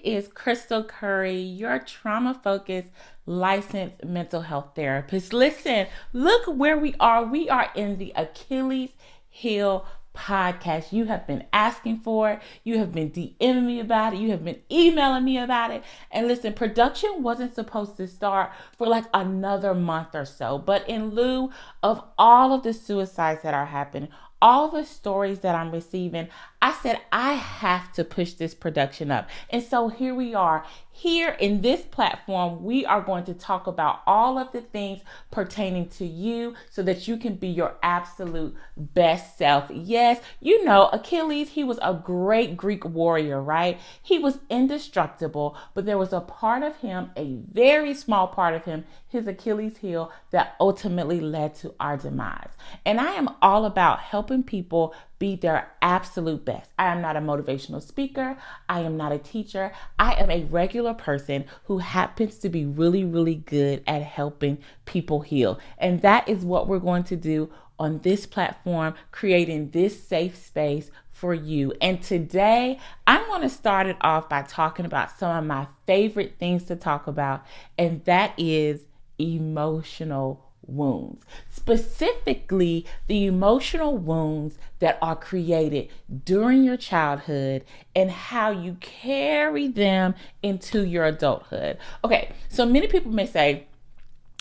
It is Crystal Curry, your trauma-focused licensed mental health therapist. Listen, look where we are. We are in the Achilles heel podcast. You have been asking for it. You have been DMing me about it. You have been emailing me about it. And listen, production wasn't supposed to start for like another month or so. But in lieu of all of the suicides that are happening, all the stories that I'm receiving, I said I have to push this production up. And so here we are. Here in this platform, we are going to talk about all of the things pertaining to you so that you can be your absolute best self. Yes, you know, Achilles, he was a great Greek warrior, right? He was indestructible, but there was a part of him, a very small part of him, his Achilles heel, that ultimately led to our demise. And I am all about helping people be their absolute best. I am not a motivational speaker. I am not a teacher. I am a regular person who happens to be really, really good at helping people heal. And that is what we're going to do on this platform, creating this safe space for you. And today, I want to start it off by talking about some of my favorite things to talk about, and that is emotional wounds, specifically the emotional wounds that are created during your childhood and how you carry them into your adulthood. Okay, so many people may say,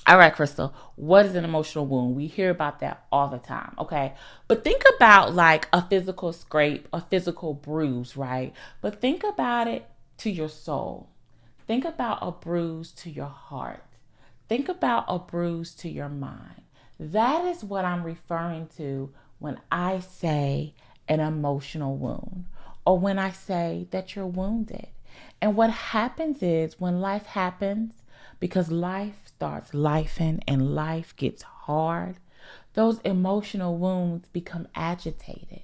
all right, Crystal, what is an emotional wound? We hear about that all the time, okay? But think about like a physical scrape, a physical bruise, right? But think about it to your soul. Think about a bruise to your heart. Think about a bruise to your mind. That is what I'm referring to when I say an emotional wound, or when I say that you're wounded. And what happens is when life happens, because life starts lifing and life gets hard, those emotional wounds become agitated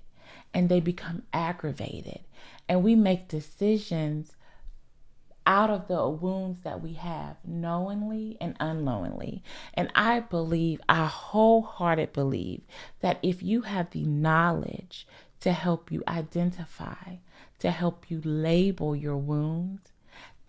and they become aggravated. And we make decisions out of the wounds that we have, knowingly and unknowingly. And I wholeheartedly believe that if you have the knowledge to help you identify, to help you label your wounds,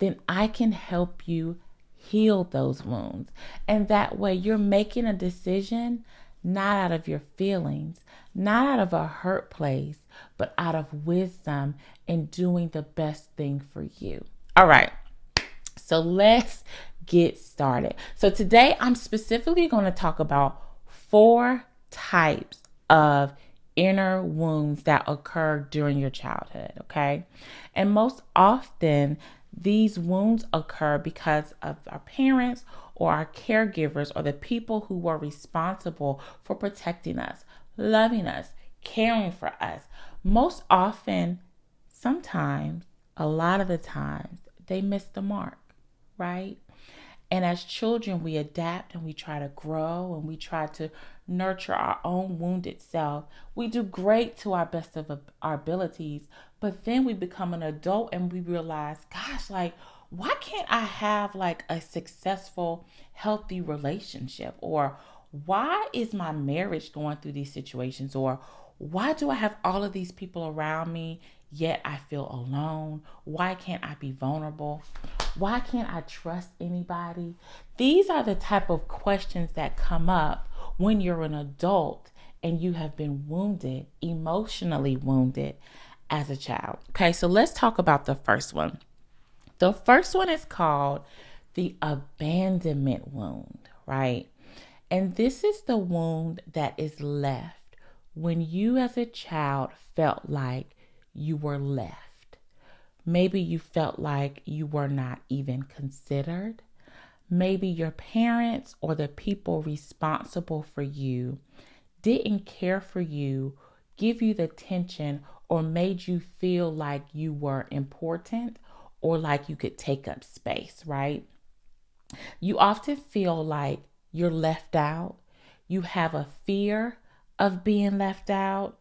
then I can help you heal those wounds. And that way you're making a decision not out of your feelings, not out of a hurt place, but out of wisdom and doing the best thing for you. All right, so let's get started. So today I'm specifically going to talk about 4 types of inner wounds that occur during your childhood, okay? And most often, these wounds occur because of our parents or our caregivers or the people who were responsible for protecting us, loving us, caring for us. Most often, sometimes, a lot of the times, they miss the mark, right? And as children, we adapt and we try to grow and we try to nurture our own wounded self. We do great to our best of our abilities, but then we become an adult and we realize, gosh, like, why can't I have like a successful, healthy relationship? Or why is my marriage going through these situations? Or why do I have all of these people around me, yet I feel alone? Why can't I be vulnerable? Why can't I trust anybody? These are the type of questions that come up when you're an adult and you have been wounded, emotionally wounded as a child. Okay, so let's talk about the first one. The first one is called the abandonment wound, right? And this is the wound that is left when you as a child felt like you were left. Maybe you felt like you were not even considered. Maybe your parents or the people responsible for you didn't care for you, give you the attention, or made you feel like you were important or like you could take up space, right? You often feel like you're left out. You have a fear of being left out.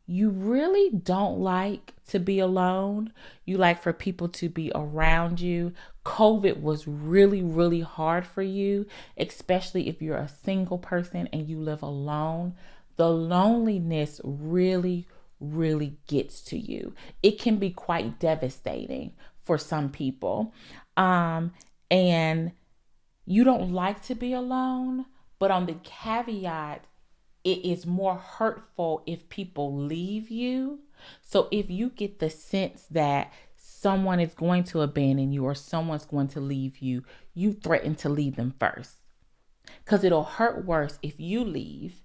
You really don't like to be alone. You like for people to be around you. COVID was really, really hard for you, especially if you're a single person and you live alone. The loneliness really, really gets to you. It can be quite devastating for some people. And you don't like to be alone, but on the caveat, it is more hurtful if people leave you. So if you get the sense that someone is going to abandon you or someone's going to leave you, you threaten to leave them first. Because it'll hurt worse if you leave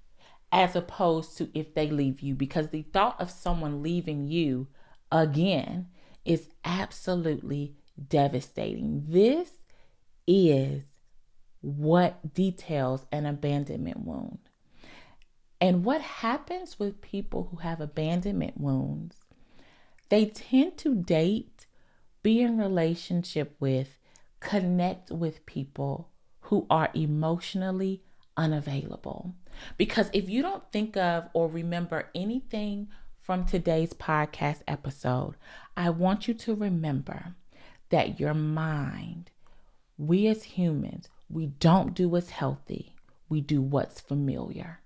as opposed to if they leave you. Because the thought of someone leaving you again is absolutely devastating. This is what details an abandonment wound. And what happens with people who have abandonment wounds, they tend to date, be in relationship with, connect with people who are emotionally unavailable. Because if you don't think of or remember anything from today's podcast episode, I want you to remember that your mind, we as humans, we don't do what's healthy, we do what's familiar.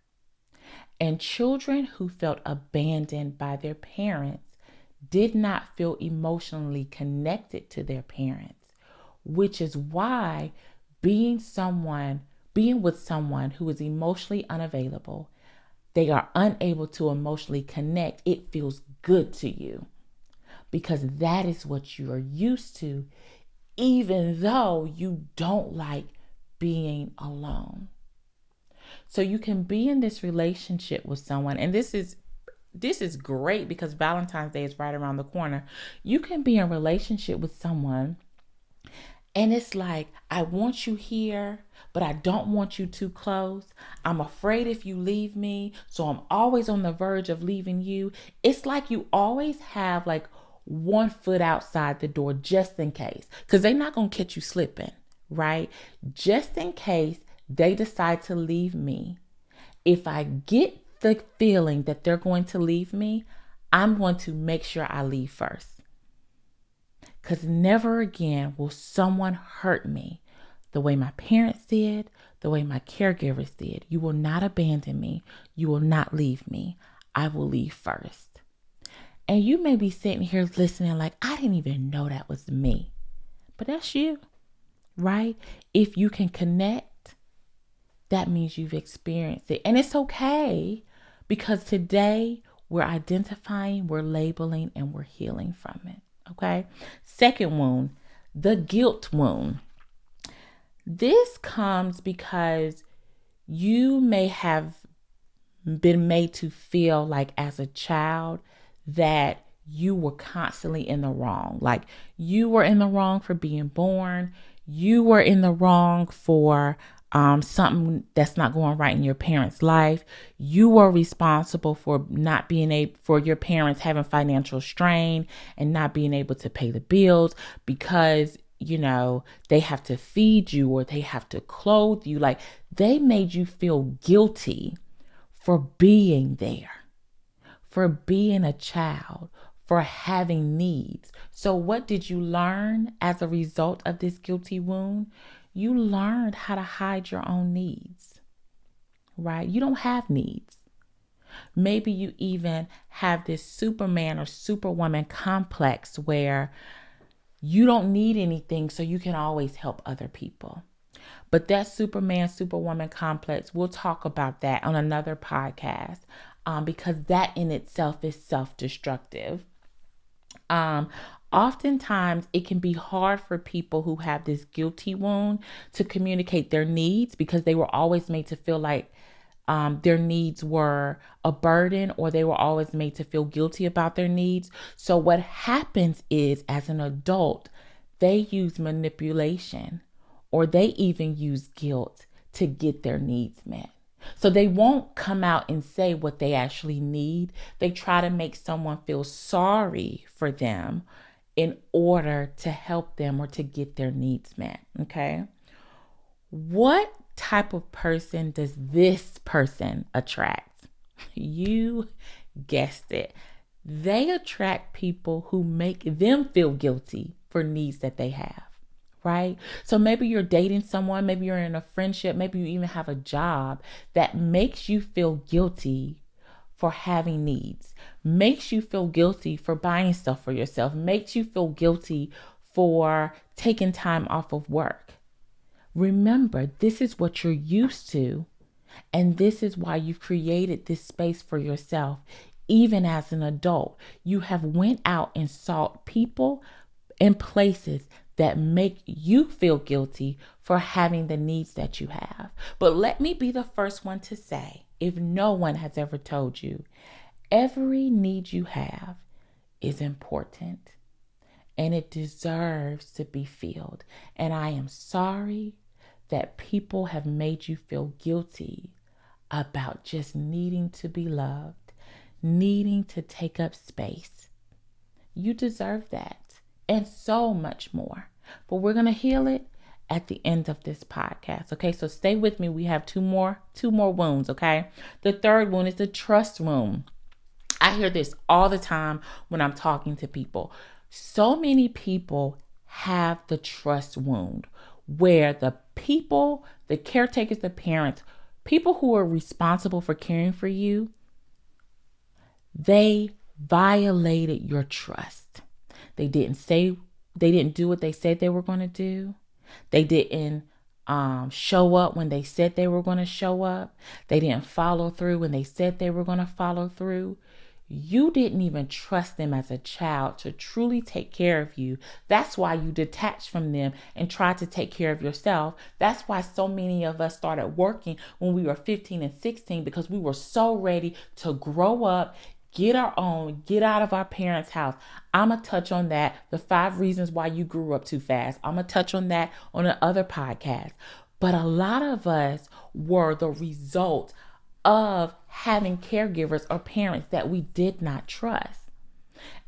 And children who felt abandoned by their parents did not feel emotionally connected to their parents, which is why being with someone who is emotionally unavailable, they are unable to emotionally connect, it feels good to you because that is what you are used to, even though you don't like being alone. So you can be in this relationship with someone, and this is great because Valentine's Day is right around the corner. You can be in a relationship with someone and it's like, I want you here, but I don't want you too close. I'm afraid if you leave me, so I'm always on the verge of leaving you. It's like you always have like one foot outside the door just in case, because they're not going to catch you slipping, right? Just in case they decide to leave me, if I get the feeling that they're going to leave me, I'm going to make sure I leave first. Because never again will someone hurt me the way my parents did, the way my caregivers did. You will not abandon me. You will not leave me. I will leave first. And you may be sitting here listening like, I didn't even know that was me. But that's you, right? If you can connect, that means you've experienced it. And it's okay because today we're identifying, we're labeling, and we're healing from it. Okay. Second wound, the guilt wound. This comes because you may have been made to feel like as a child that you were constantly in the wrong. Like you were in the wrong for being born. You were in the wrong for something that's not going right in your parents' life. You were responsible for not being able, for your parents having financial strain and not being able to pay the bills because, you know, they have to feed you or they have to clothe you. Like they made you feel guilty for being there, for being a child, for having needs. So what did you learn as a result of this guilty wound? You learned how to hide your own needs, right? You don't have needs. Maybe you even have this Superman or Superwoman complex where you don't need anything, so you can always help other people. But that Superman, Superwoman complex, we'll talk about that on another podcast because that in itself is self-destructive. Oftentimes it can be hard for people who have this guilty wound to communicate their needs because they were always made to feel like their needs were a burden or they were always made to feel guilty about their needs. So what happens is as an adult, they use manipulation or they even use guilt to get their needs met. So they won't come out and say what they actually need. They try to make someone feel sorry for them in order to help them or to get their needs met. Okay. What type of person does this person attract? You guessed it. They attract people who make them feel guilty for needs that they have. Right? So maybe you're dating someone, maybe you're in a friendship, maybe you even have a job that makes you feel guilty for having needs, makes you feel guilty for buying stuff for yourself, makes you feel guilty for taking time off of work. Remember, this is what you're used to, and this is why you've created this space for yourself. Even as an adult, you have went out and sought people and places that make you feel guilty for having the needs that you have. But let me be the first one to say, if no one has ever told you, every need you have is important and it deserves to be filled. And I am sorry that people have made you feel guilty about just needing to be loved, needing to take up space. You deserve that and so much more. But we're going to heal it at the end of this podcast. Okay, so stay with me. We have two more wounds. Okay, the third wound is the trust wound. I hear this all the time when I'm talking to people. So many people have the trust wound where the people, the caretakers, the parents, people who are responsible for caring for you, they violated your trust. They didn't do what they said they were going to do. They didn't show up when they said they were going to show up. They didn't follow through when they said they were going to follow through. You didn't even trust them as a child to truly take care of you. That's why you detached from them and tried to take care of yourself. That's why so many of us started working when we were 15 and 16, because we were so ready to grow up, get our own, get out of our parents' house. I'm going to touch on that, the 5 reasons why you grew up too fast. I'm going to touch on that on another podcast. But a lot of us were the result of having caregivers or parents that we did not trust.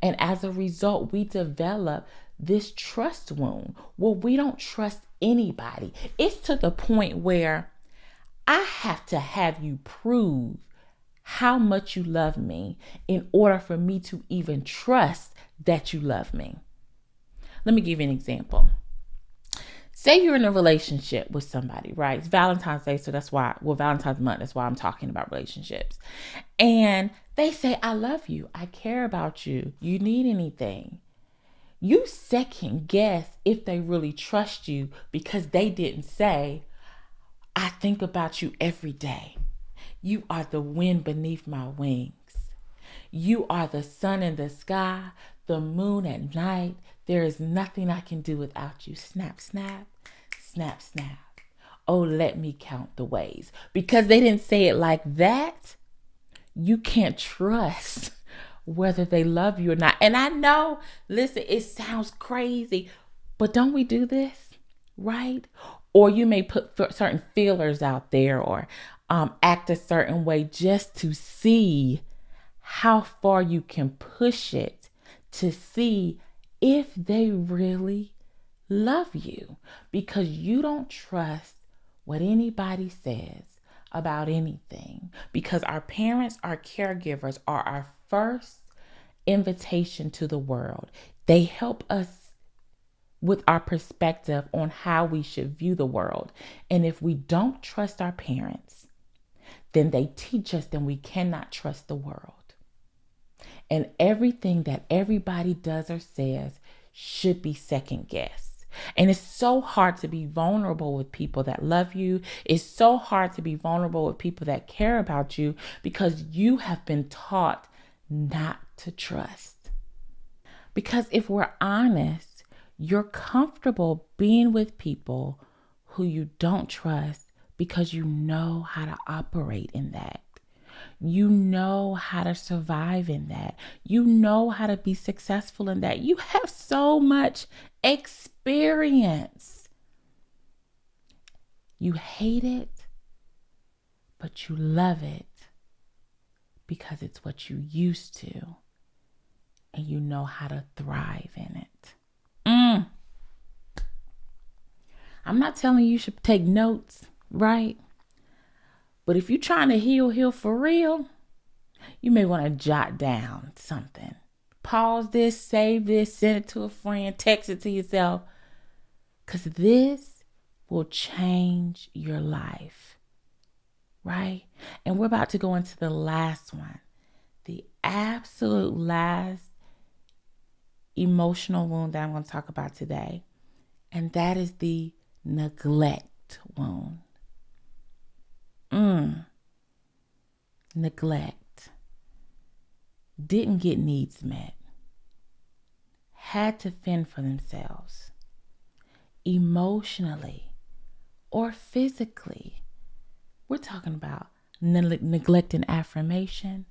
And as a result, we develop this trust wound where we don't trust anybody. It's to the point where I have to have you prove how much you love me in order for me to even trust that you love me. Let me give you an example. Say you're in a relationship with somebody, right? It's Valentine's Day, so Valentine's month, that's why I'm talking about relationships. And they say, I love you. I care about you. You need anything. You second guess if they really trust you because they didn't say, I think about you every day. You are the wind beneath my wings. You are the sun in the sky, the moon at night. There is nothing I can do without you. Snap, snap, snap, snap. Oh, let me count the ways. Because they didn't say it like that, you can't trust whether they love you or not. And I know, listen, it sounds crazy, but don't we do this, right? Or you may put certain feelers out there or act a certain way just to see how far you can push it, to see if they really love you, because you don't trust what anybody says about anything, because our parents, our caregivers are our first invitation to the world. They help us with our perspective on how we should view the world. And if we don't trust our parents, then they teach us that we cannot trust the world. And everything that everybody does or says should be second guessed. And it's so hard to be vulnerable with people that love you. It's so hard to be vulnerable with people that care about you because you have been taught not to trust. Because if we're honest, you're comfortable being with people who you don't trust because you know how to operate in that. You know how to survive in that. You know how to be successful in that. You have so much experience. You hate it, but you love it because it's what you used to, and you know how to thrive in it. I'm not telling you should take notes, right? But if you're trying to heal for real, you may want to jot down something. Pause this, save this, send it to a friend, text it to yourself. Because this will change your life, right? And we're about to go into the last one. The absolute last emotional wound that I'm going to talk about today, and that is the neglect wound. Neglect. Didn't get needs met. Had to fend for themselves. Emotionally or physically. We're talking about neglect in affirmation,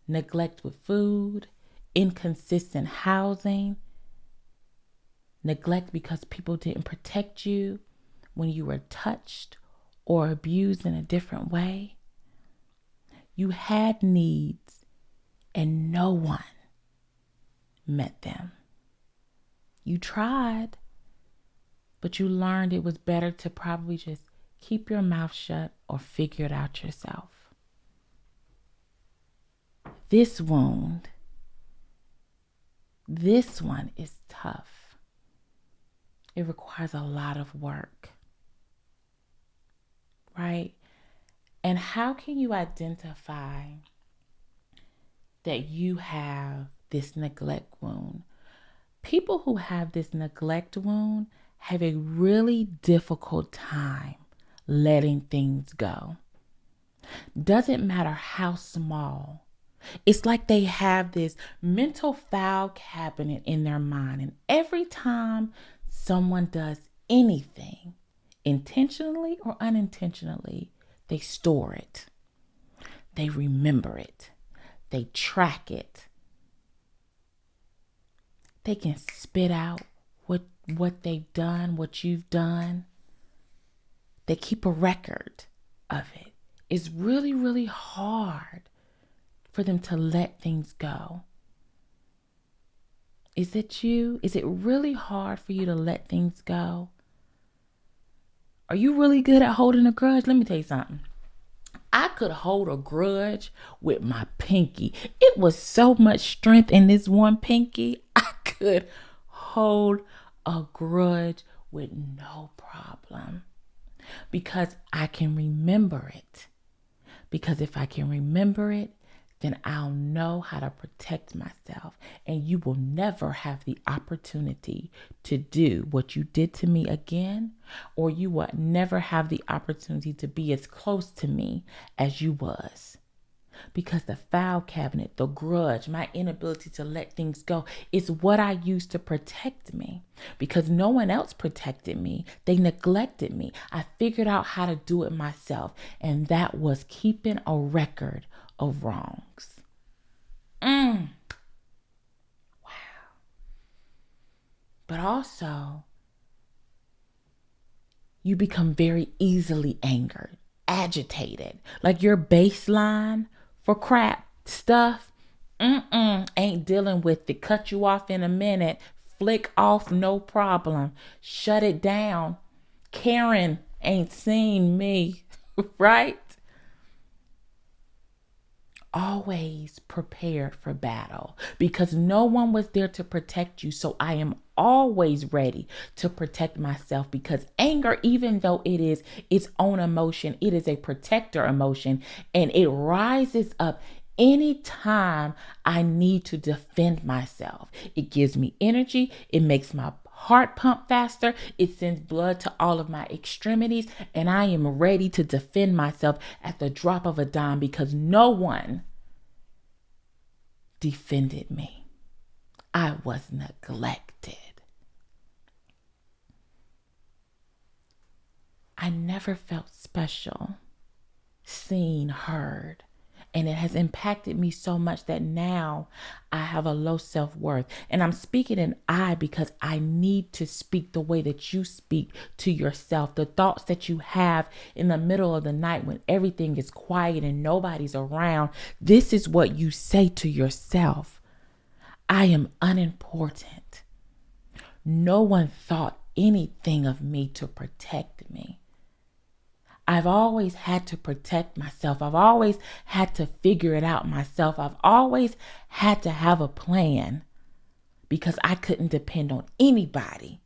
neglect with food, inconsistent housing, neglect because people didn't protect you when you were touched or abused in a different way. You had needs and no one met them. You tried, but you learned it was better to probably just keep your mouth shut or figure it out yourself. This wound, this one is tough. It requires a lot of work, right? And how can you identify that you have this neglect wound? People who have this neglect wound have a really difficult time letting things go. Doesn't matter how small. It's like they have this mental file cabinet in their mind, and every time someone does anything, intentionally or unintentionally, they store it. They remember it. They track it. They can spit out what they've done, what you've done. They keep a record of it. It's really, really hard for them to let things go. Is it you? Is it really hard for you to let things go? Are you really good at holding a grudge? Let me tell you something. I could hold a grudge with my pinky. It was so much strength in this one pinky. I could hold a grudge with no problem because I can remember it. Because if I can remember it, then I'll know how to protect myself. And you will never have the opportunity to do what you did to me again, or you will never have the opportunity to be as close to me as you was. Because the file cabinet, the grudge, my inability to let things go is what I used to protect me. Because no one else protected me. They neglected me. I figured out how to do it myself. And that was keeping a record of wrongs. Wow. But also, you become very easily angered, agitated. Like your baseline for crap stuff, ain't dealing with it. Cut you off in a minute. Flick off, no problem. Shut it down. Karen ain't seen me, right? Always prepared for battle because no one was there to protect you. So I am always ready to protect myself because anger, even though it is its own emotion, it is a protector emotion and it rises up anytime I need to defend myself. It gives me energy. It makes my heart pump faster. It sends blood to all of my extremities and I am ready to defend myself at the drop of a dime because no one defended me. I was neglected. I never felt special, seen, heard. And it has impacted me so much that now I have a low self-worth. And I'm speaking in I because I need to speak the way that you speak to yourself. The thoughts that you have in the middle of the night when everything is quiet and nobody's around. This is what you say to yourself. I am unimportant. No one thought anything of me to protect me. I've always had to protect myself. I've always had to figure it out myself. I've always had to have a plan because I couldn't depend on anybody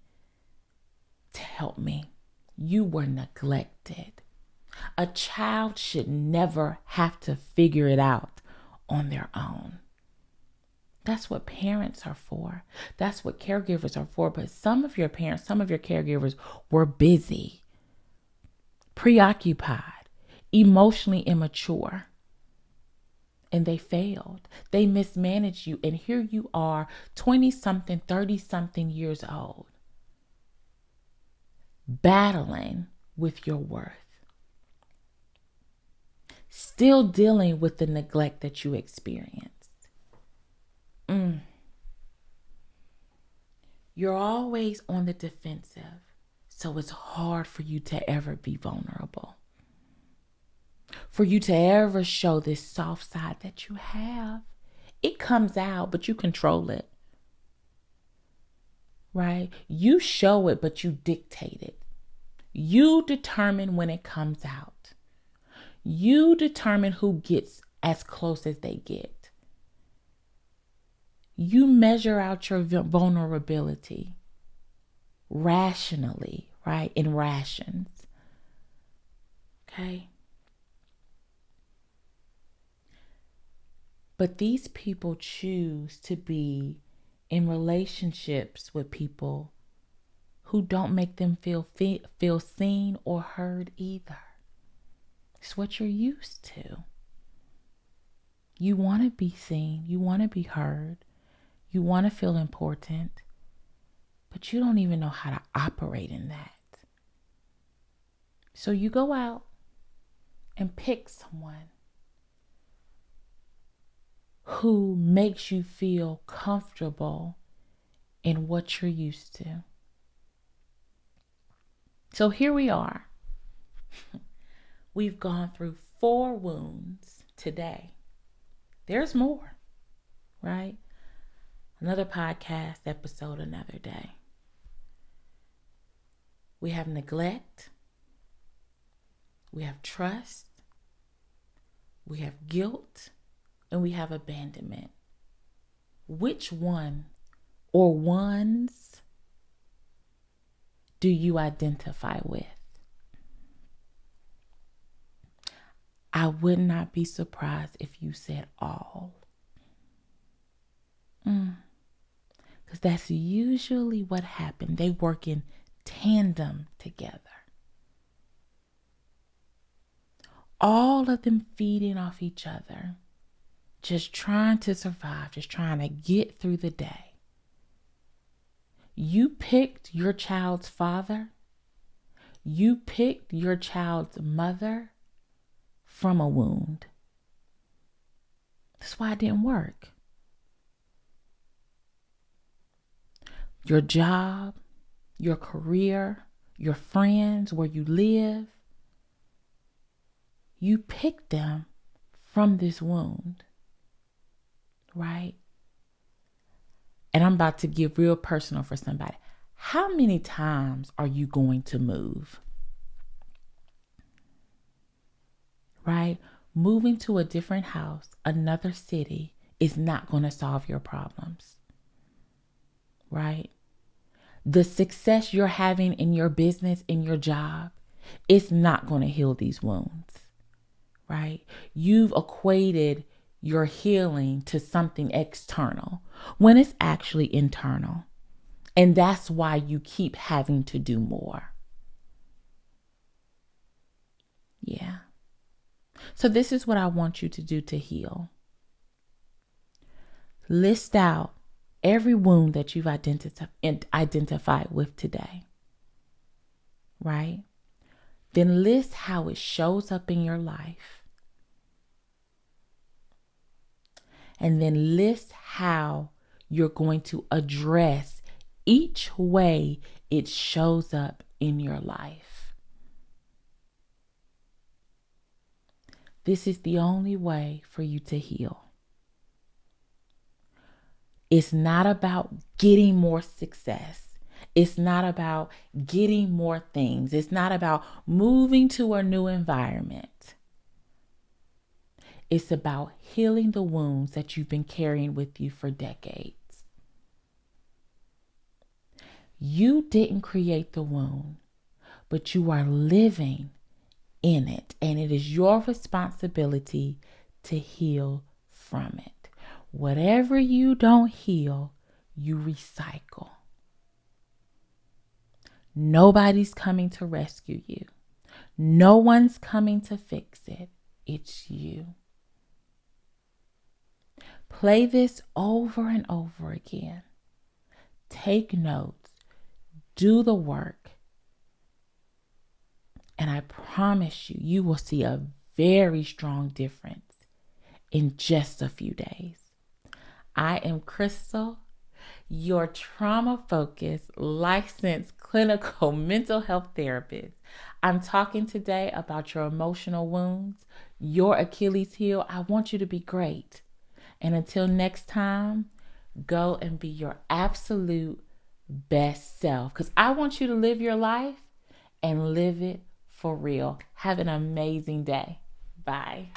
to help me. You were neglected. A child should never have to figure it out on their own. That's what parents are for. That's what caregivers are for. But some of your parents, some of your caregivers were busy, preoccupied, emotionally immature, and they failed. They mismanaged you. And here you are, 20 something, 30 something years old, battling with your worth, still dealing with the neglect that you experienced. You're always on the defensive, so it's hard for you to ever be vulnerable, for you to ever show this soft side that you have. It comes out, but you control it, right? You show it, but you dictate it. You determine when it comes out. You determine who gets as close as they get. You measure out your vulnerability rationally, right? In rations. Okay. But these people choose to be in relationships with people who don't make them feel seen or heard either. It's what you're used to. You want to be seen. You want to be heard. You want to feel important, but you don't even know how to operate in that. So you go out and pick someone who makes you feel comfortable in what you're used to. So here we are. We've gone through 4 wounds today. There's more, right? Another podcast episode, another day. We have neglect. We have trust. We have guilt. And we have abandonment. Which one or ones do you identify with? I would not be surprised if you said all. Because that's usually what happened. They work in tandem together. All of them feeding off each other. Just trying to survive. Just trying to get through the day. You picked your child's father. You picked your child's mother from a wound. That's why it didn't work. Your job, your career, your friends, where you live, you picked them from this wound, right? And I'm about to get real personal for somebody. How many times are you going to move? Right? Moving to a different house, another city, is not going to solve your problems. Right? The success you're having in your business, in your job, it's not going to heal these wounds. Right? You've equated your healing to something external when it's actually internal. And that's why you keep having to do more. Yeah. So this is what I want you to do to heal. List out every wound that you've identified with today. Right? Then list how it shows up in your life. And then list how you're going to address each way it shows up in your life. This is the only way for you to heal. It's not about getting more success. It's not about getting more things. It's not about moving to a new environment. It's about healing the wounds that you've been carrying with you for decades. You didn't create the wound, but you are living in it. And it is your responsibility to heal from it. Whatever you don't heal, you recycle. Nobody's coming to rescue you. No one's coming to fix it. It's you. Play this over and over again. Take notes. Do the work. And I promise you, you will see a very strong difference in just a few days. I am Crystal, your trauma-focused, licensed clinical mental health therapist. I'm talking today about your emotional wounds, your Achilles heel. I want you to be great. And until next time, go and be your absolute best self, because I want you to live your life and live it for real. Have an amazing day. Bye.